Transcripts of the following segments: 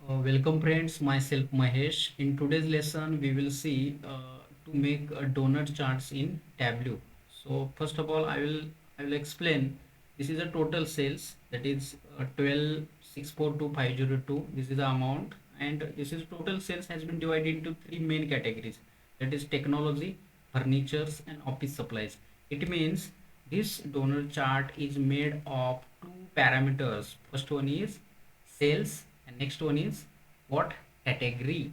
Welcome friends, myself Mahesh. In today's lesson, we will see to make a donut charts in Tableau. So first of all, I will explain. This is a total sales, that is 12,642,502. This is the amount, and this is total sales has been divided into three main categories. That is technology, furnitures, and office supplies. It means this donut chart is made of two parameters. First one is sales and next one is what category.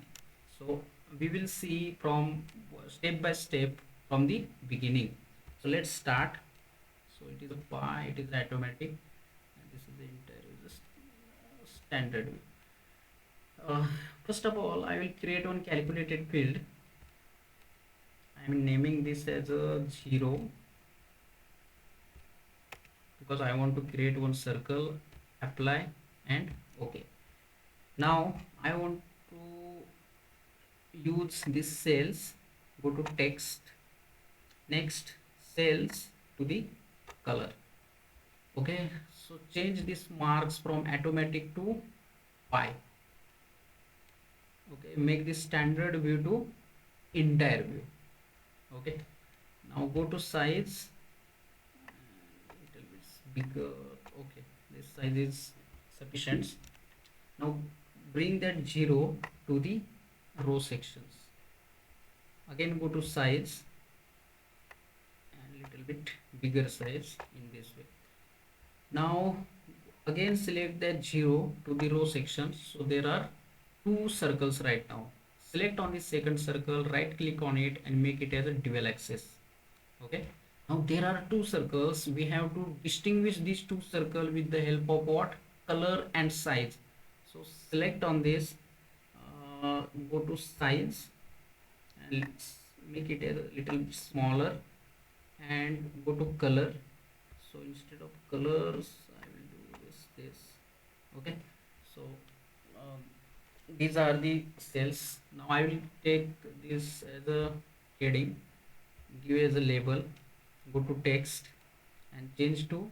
So we will see from step by step from the beginning. So let's start. So it is a pie, it is automatic, and this is the entire standard view. First of all, I will create one calculated field. I am naming this as a 0 because I want to create one circle, apply, and okay. Now I want to use this cells, go to text, next cells to the color. Okay, so change this marks from automatic to pie. Okay, make this standard view to entire view. Okay, now go to size, little bit bigger. Okay, this size is sufficient. Now bring that 0 to the row sections. Again go to size and little bit bigger size in this way. Now again select that 0 to the row sections. So there are two circles right now. Select on the second circle, right click on it and make it as a dual axis. Okay, now there are two circles. We have to distinguish these two circles with the help of what? Color and size. So select on this, go to size and let's make it a little bit smaller and go to color. So instead of colors I will do this. Okay, so um, these are the cells. Now I will take this as a heading, give as a label, go to text and change to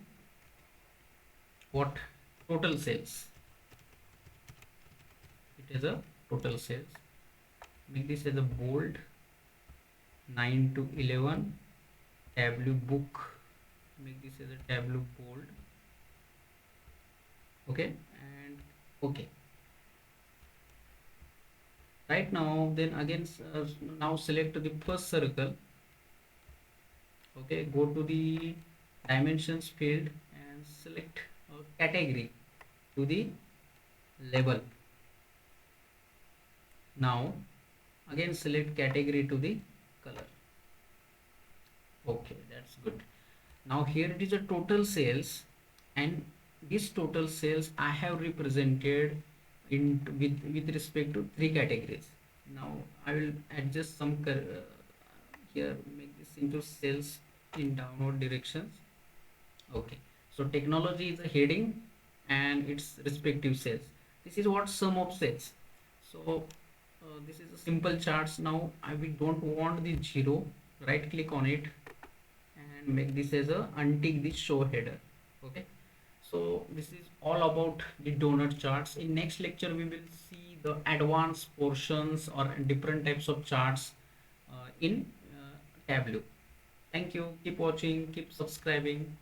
what? Total sales. It is a total sales. Make this as a bold, 9 to 11, Tableau book. Make this as a Tableau bold. Okay, and okay. Right now, then again, now select the first circle. Okay, go to the dimensions field and select category to the label. Now again select category to the color. Okay, that's good. Now here it is a total sales, and this total sales I have represented in with respect to three categories. Now I will adjust some here, make this into sales in downward directions. Okay, so technology is a heading and its respective sales. This is what sum of sales. So this is a simple charts. Now we don't want the 0. Right click on it and make this as a untick the show header. Okay, so this is all about the donut charts. In next lecture we will see the advanced portions or different types of charts in Tableau. Thank you, keep watching, keep subscribing.